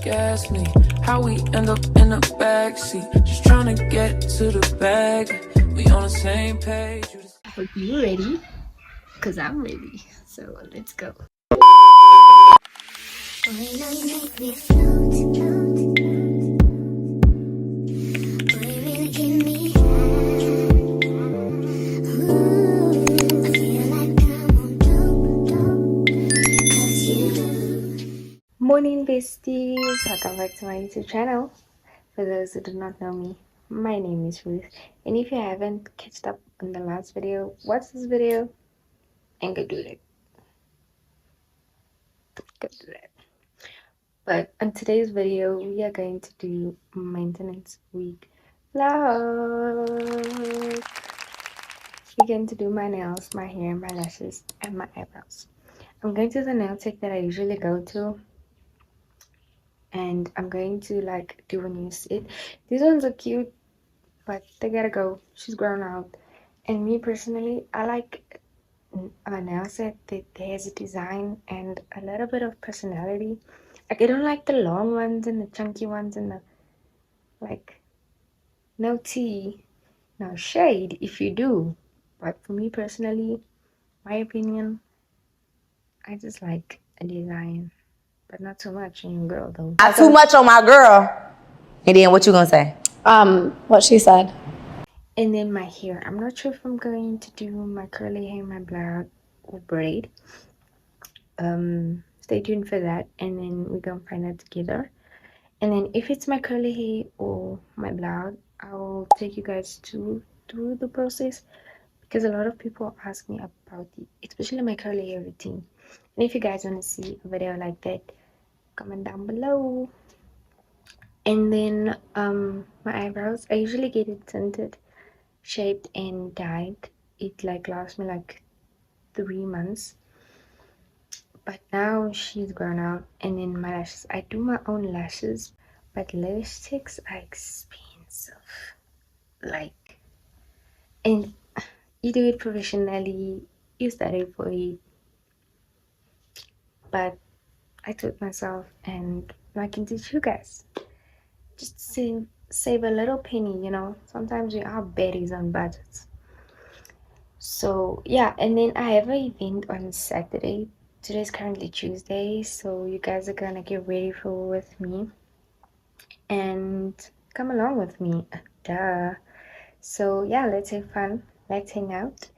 gas me. How we end up in the backseat, just trying to get to the bag. We on the same page. Hope you're ready, because I'm ready. So let's go. Morning besties, welcome back to my YouTube channel. For those who do not know me, my name is Ruth, and if you haven't catched up on the last video, watch this video and go do that. But on today's video, we are going to do maintenance week vlog. We're going to do my nails, my hair, my lashes, and my eyebrows. I'm going to the nail tech that I usually go to, and I'm going to like do a new set. These ones are cute, but they gotta go. She's grown out. And me personally, I like a nail set that has a design and a little bit of personality. Like, I don't like the long ones and the chunky ones and the like, no tea, no shade if you do. But for me personally, my opinion, I just like a design, but not too much on your girl though. Not too much on my girl. And then what you gonna say? What she said. And then my hair, I'm not sure if I'm going to do my curly hair, my black or braid. Stay tuned for that, and then we're gonna find out together. And then if it's my curly hair or my blog, I'll take you guys through the process, because a lot of people ask me about it, especially my curly hair routine. And if you guys want to see a video like that, comment down below. And then my eyebrows, I usually get it tinted, shaped, and dyed. It like lasts me like 3 months, but now she's grown out. And then my lashes, I do my own lashes, but lash sticks are expensive, like, and you do it professionally, you study for it, but I taught myself and I can teach you guys. Just save a little penny, you know. Sometimes we are baddies on budgets. So yeah, and then I have an event on Saturday. Today's currently Tuesday, so you guys are gonna get ready for with me and come along with me, duh. So yeah, let's have fun, let's hang out,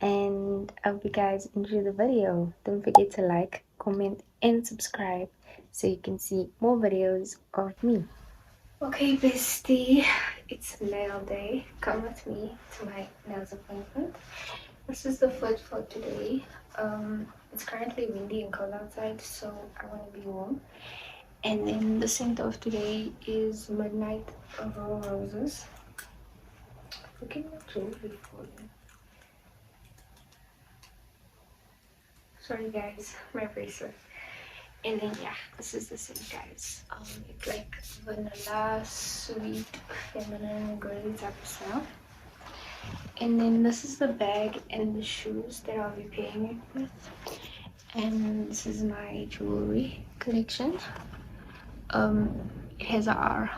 and I hope you guys enjoy the video. Don't forget to like, comment, and subscribe so you can see more videos of me. Okay bestie, it's nail day. Come with me to my nails appointment. This is the foot for today. It's currently windy and cold outside, so I want to be warm. And then the scent of today is Midnight Raw Roses. Looking at jewelry for you. Sorry guys, my bracelet. And then yeah, this is the scent guys. It's like vanilla, sweet, feminine, girly type of smell. And then this is the bag and the shoes that I'll be pairing it with. And this is my jewelry collection. It has a R.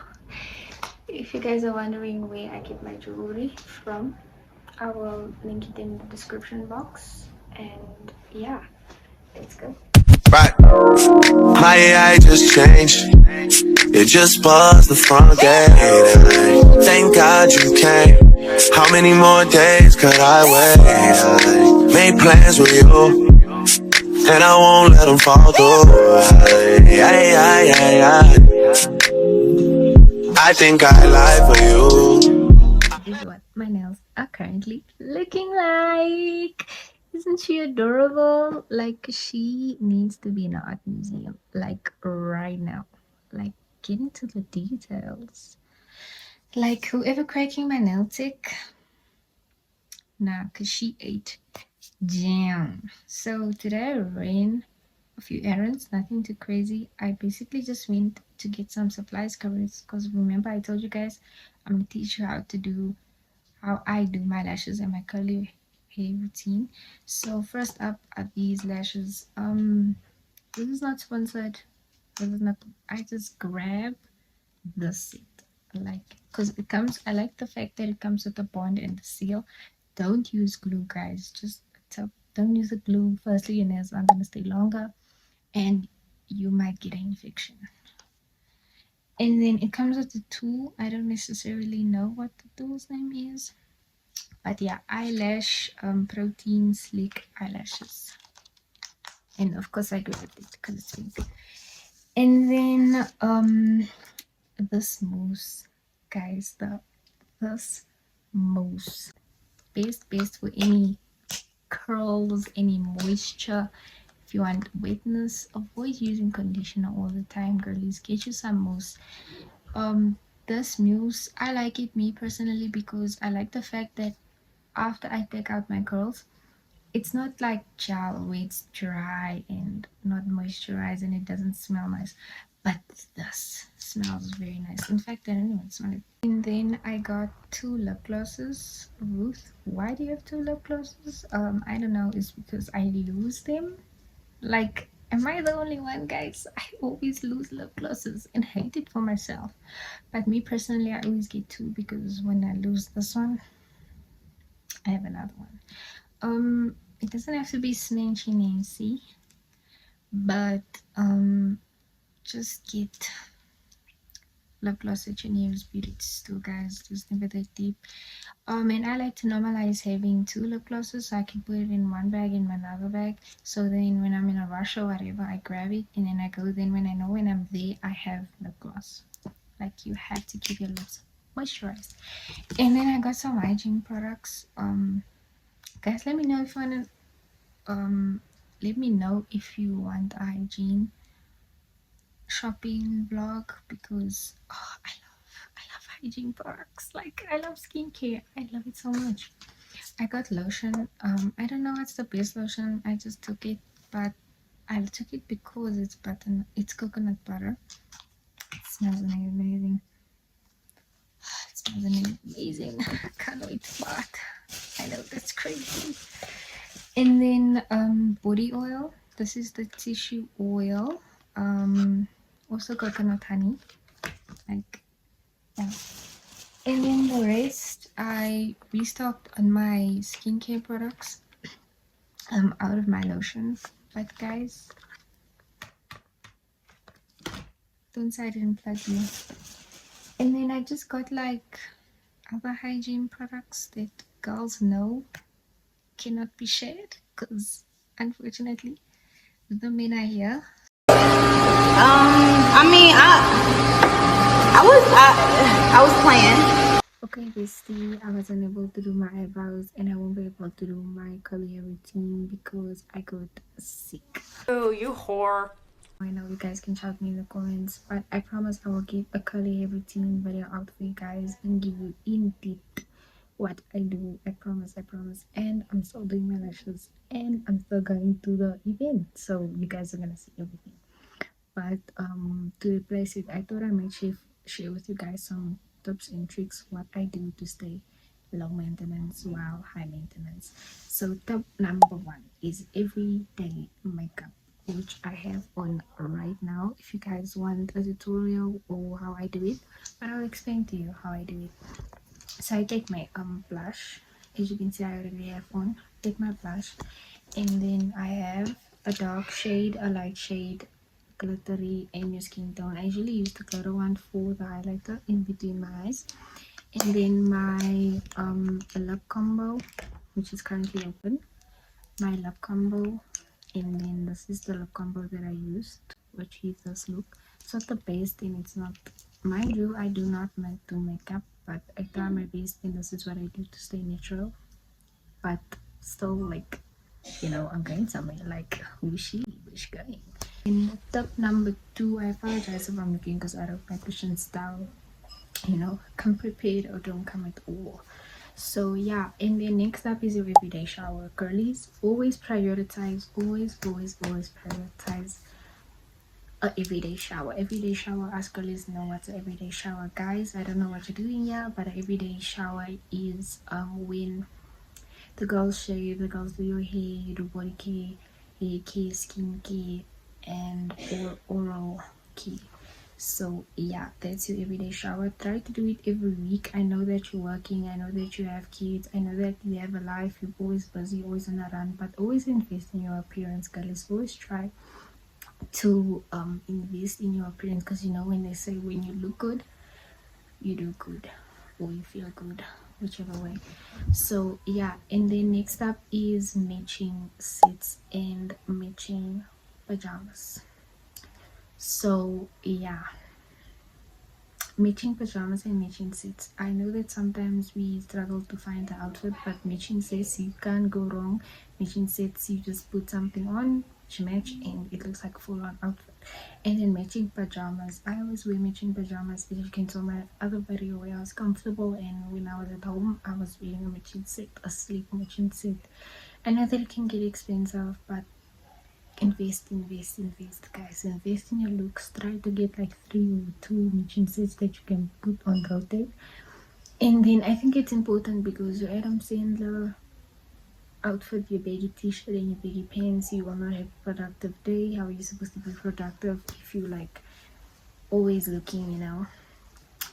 If you guys are wondering where I get my jewelry from, I will link it in the description box. And yeah, let's go. Right. My AI just changed. It just buzzed the front gate. Thank God you came. How many more days could I wait? I made plans with you, and I won't let them fall through. I think I lie for you. This is what my nails are currently looking like. Isn't she adorable? Like, she needs to be in an art museum, like right now. Like, get into the details. Like, whoever cracking my nail tick, nah, because she ate jam. So today I ran a few errands, nothing too crazy. I basically just went to get some supplies covers, because remember I told you guys I'm gonna teach you how I do my lashes and my curly hair routine. So first up are these lashes. This is not sponsored, I just grab the set, like, because it comes, I like the fact that it comes with the bond and the seal. Don't use glue, guys. Just don't use the glue. Firstly, your nails aren't gonna stay longer, and you might get an infection. And then it comes with the tool. I don't necessarily know what the tool's name is, but yeah, eyelash protein slick eyelashes. And of course I grabbed it because it's pink. And then this mousse, guys, this mousse, best for any curls, any moisture. If you want wetness, avoid using conditioner all the time, girlies. Get you some mousse. This mousse, I like it, me personally, because I like the fact that after I take out my curls, it's not like gel where it's dry and not moisturized and it doesn't smell nice, but this smells very nice. In fact, I don't even smell it. And then I got 2 lip glosses. Ruth, why do you have 2 lip glosses? I don't know. It's because I lose them. Like, am I the only one, guys? I always lose lip glosses and hate it for myself. But me personally, I always get 2 because when I lose this one, I have another one. It doesn't have to be smanchy Nancy, but just get lip gloss at your nearest beauty store, guys. Just never that deep. And I like to normalize having 2 lip glosses so I can put it in one bag in another bag, so then when I'm in a rush or whatever, I grab it and then I go. Then when I know when I'm there, I have lip gloss. Like, you have to keep your lips moisturized. And then I got some hygiene products. Guys, let me know if you want to let me know if you want a hygiene shopping vlog, because I love hygiene products. Like, I love skincare. I love it so much. I got lotion. I don't know what's the best lotion. I just took it, but I took it because it's coconut butter. It smells amazing. It smells amazing. Can't wait to buy it. I know that's crazy. And then body oil. This is the tissue oil. Also coconut honey. Like, yeah. And then the rest, I restocked on my skincare products. Out of my lotion. But guys, don't say I didn't plug you. And then I just got like other hygiene products that girls know cannot be shared, because unfortunately the men are here. I was playing. Okay, bestie, I wasn't able to do my eyebrows and I won't be able to do my curly hair routine because I got sick. Oh, you whore. I know you guys can shout me in the comments, but I promise I will get a curly hair routine video out for you guys and give you in depth what I do. I promise. And I'm still doing my lashes and I'm still going to the event, so you guys are gonna see everything. But to replace it, I thought I might share with you guys some tips and tricks what I do to stay low maintenance while high maintenance. So tip number 1 is everyday makeup, which I have on right now. If you guys want a tutorial or how I do it, but I'll explain to you how I do it. So I take my blush. As you can see, I already have on. Take my blush, and then I have a dark shade, a light shade, glittery, and your skin tone. I usually use the glitter one for the highlighter in between my eyes. And then my lip combo, which is currently open. My lip combo, and then this is the lip combo that I used, which gives this look. It's not the best, and it's not, mind you, I do not do makeup, but I try my best, and this is what I do to stay natural, but still, like, you know, I'm going somewhere. Like, who's going? And tip number 2, I apologize if I'm looking because out of my Christian style, you know, come prepared or don't come at all. So yeah, and then next up is your everyday shower. Girlies, always prioritize, always prioritize a everyday shower. Everyday shower, us girlies know what's an everyday shower. Guys, I don't know what you're doing here, but an everyday shower is when the girls shave, the girls do your hair, you do body care, hair care, skin care, and oral key. So yeah, that's your everyday shower. Try to do it every week. I know that you're working, I know that you have kids, I know that you have a life, you're always busy, always on a run, but always invest in your appearance, girls. Always try to invest in your appearance, because you know when they say when you look good you do good, or you feel good, whichever way. So yeah, and then next up is matching sets and matching pajamas. So yeah, matching pajamas and matching sets. I know that sometimes we struggle to find the outfit, but matching sets you can't go wrong. Matching sets, you just put something on to match and it looks like a full-on outfit. And then matching pajamas, I always wear matching pajamas. As you can tell my other video where I was comfortable, and when I was at home I was wearing a matching set, a sleep matching set. I know that it can get expensive, but invest guys. Invest in your looks. Try to get like 3 or 2 matching sets that you can put on rotate. And then I think it's important because your Adam Sandler outfit, your baggy t-shirt and your baggy pants, you will not have a productive day. How are you supposed to be productive if you like always looking, you know?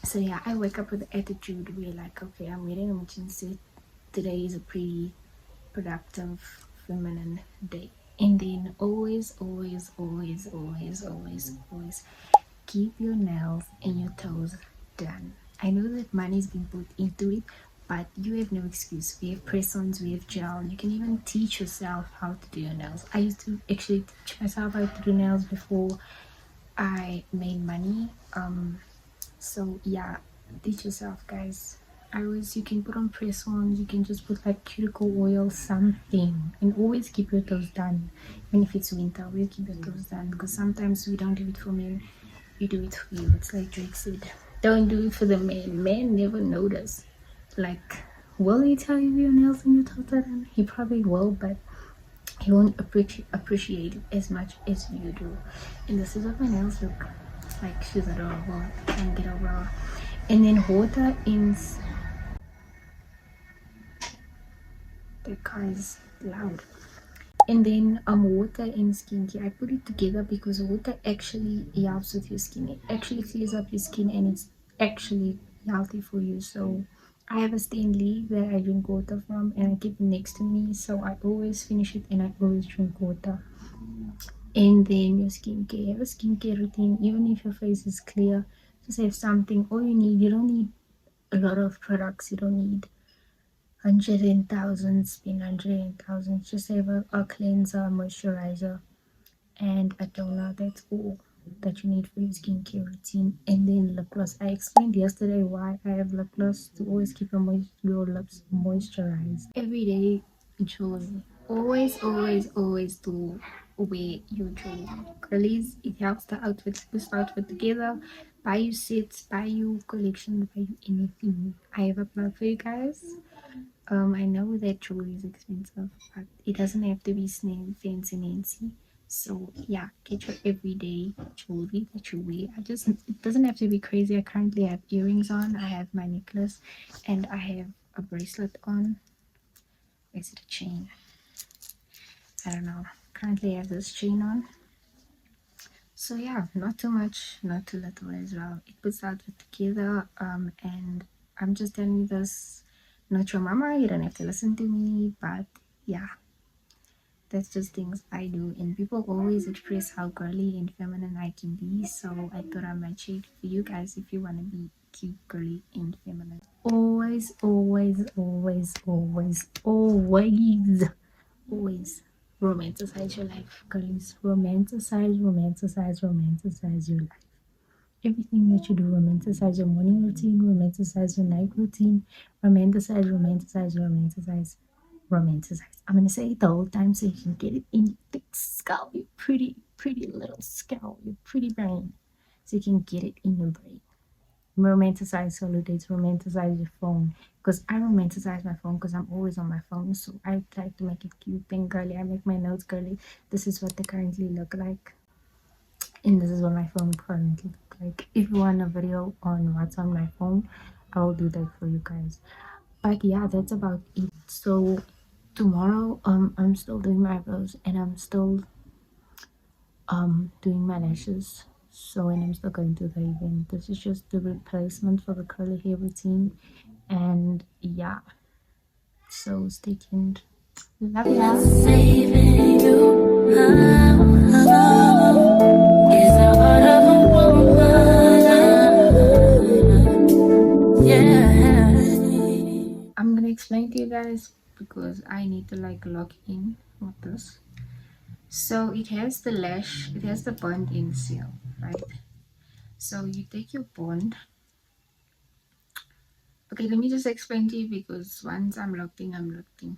So yeah, I wake up with the attitude where like, okay, I'm wearing a matching set. Today is a pretty productive feminine day. And then always keep your nails and your toes done. I know that money's been put into it, but you have no excuse. We have press-ons, we have gel. You can even teach yourself how to do your nails. I used to actually teach myself how to do nails before I made money. So yeah, teach yourself, guys. I always, you can put on press-ons, you can just put like cuticle oil, something, and always keep your toes done. Even if it's winter, we'll keep your toes done, because sometimes we don't do it for men, you do it for you. It's like Drake said, don't do it for the man. Men never notice. Like, will he tell you your nails and your toes are done? He probably will, but he won't appreciate it as much as you do. And this is what my nails look like. She's adorable. I can't get over her. And then water in the car is loud. And then water and skincare, I put it together because water actually helps with your skin. It actually clears up your skin and it's actually healthy for you. So I have a Stanley that I drink water from and I keep it next to me, so I always finish it and I always drink water. And then your skincare, have a skincare routine. Even if your face is clear, just have something. All you need, you don't need a lot of products, you don't need hundred and thousands, spend hundred and thousands. Just have a cleanser, moisturizer, and a toner. That's all that you need for your skincare routine. And then lip gloss. I explained yesterday why I have lip gloss, to always keep your lips moisturized. Everyday jewelry. Always do wear your jewelry. Girlies, it helps the outfit, this outfit together. Buy you sets, buy you collection, buy you anything. I have a plan for you guys. I know that jewelry is expensive, but it doesn't have to be fancy nancy. So yeah, get your everyday jewelry that you wear. It doesn't have to be crazy. I currently have earrings on, I have my necklace, and I have a bracelet on. Is it a chain? I don't know. Currently I have this chain on. So yeah, not too much, not too little as well. It puts outfit together. And I'm just telling you this, not your mama, you don't have to listen to me, but yeah, that's just things I do. And people always express how girly and feminine I can be, so I thought I might share it for you guys if you want to be cute, girly, and feminine. Always romanticize your life, girlies. Romanticize your life. Everything that you do, romanticize your morning routine, romanticize your night routine, romanticize. I'm gonna say it the whole time so you can get it in your thick skull, your pretty little skull, your pretty brain, so you can get it in your brain. Romanticize solo dates, romanticize your phone, because I romanticize my phone because I'm always on my phone, so I try to make it cute and girly. I make my notes girly. This is what they currently look like, and this is what my phone currently look like. If you want a video on what's on my phone, I will do that for you guys. But yeah, that's about it. So tomorrow I'm still doing my eyebrows and I'm still doing my lashes. So when I'm still going to the event, this is just the replacement for the curly hair routine. And yeah, so stay tuned. Love you. Saving you is the heart of a woman. Yeah. I'm gonna explain to you guys because I need to like lock in with this. So it has the lash, it has the bond in seal, right? So you take your bond. Okay, let me just explain to you because once I'm locked in, I'm locked in.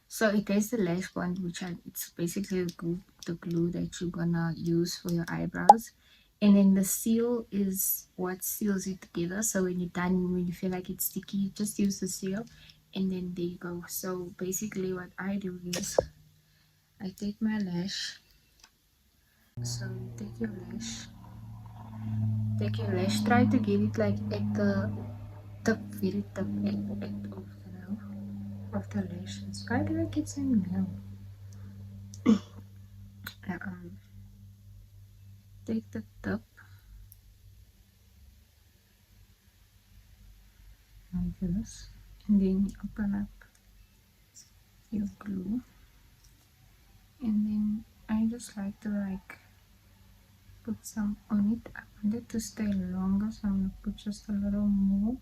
So it has the lash bond, it's basically the glue that you're gonna use for your eyebrows. And then the seal is what seals it together. So when you're done, when you feel like it's sticky, just use the seal and then there you go. So basically what I do is I take my lash. So you take your lash, try to get it like at the tip, very tip end of the nail, of the lashes. Why do I keep saying nail? Take the tip like this, and then you open up your glue, and then I just like to like put some on it. I want it to stay longer, so I'm gonna put just a little more.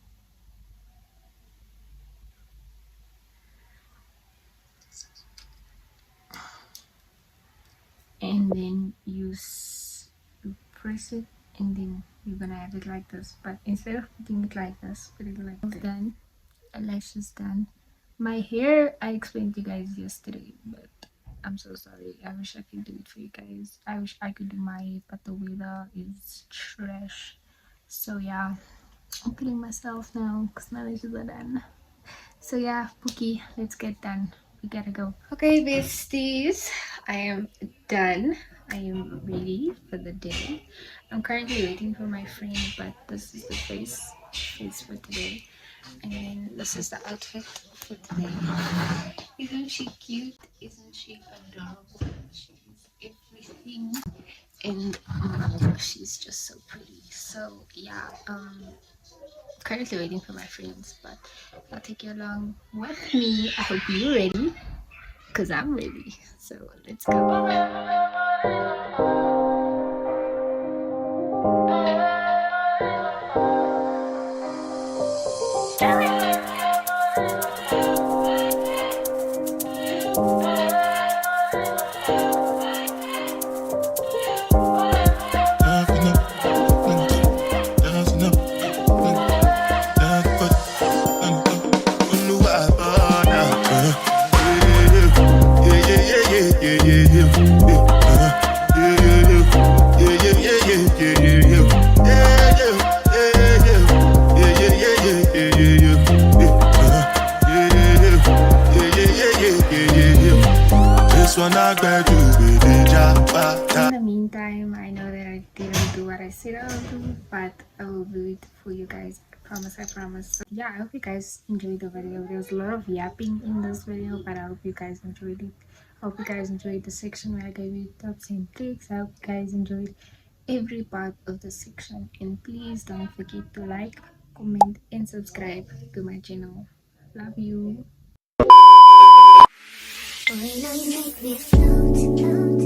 And then you press it, and then you're gonna have it like this. But instead of putting it like this, put it like this. Done. Eyelashes done. My hair, I explained to you guys yesterday, but I'm so sorry. I wish I could do it for you guys. I wish I could do my hair, but the weather is trash. So yeah, I'm killing myself now because my lashes are done. So yeah, Pookie, let's get done. We gotta go. Okay, besties, I am done. I am ready for the day. I'm currently waiting for my friend, but this is the face for today. And then this is the outfit for today. Isn't she cute? Isn't she adorable? She's everything. And she's just so pretty. So yeah, currently waiting for my friends, but I'll take you along with me. I hope you're ready, because I'm ready. So let's go. In the meantime, I know that I didn't do what I said I would do, but I will do it for you guys. I promise, I promise. So, yeah, I hope you guys enjoyed the video. There was a lot of yapping in this video, but I hope you guys enjoyed it. I hope you guys enjoyed the section where I gave you top 10 tricks. I hope you guys enjoyed every part of the section. And please don't forget to like, comment, and subscribe to my channel. Love you. When I make me float,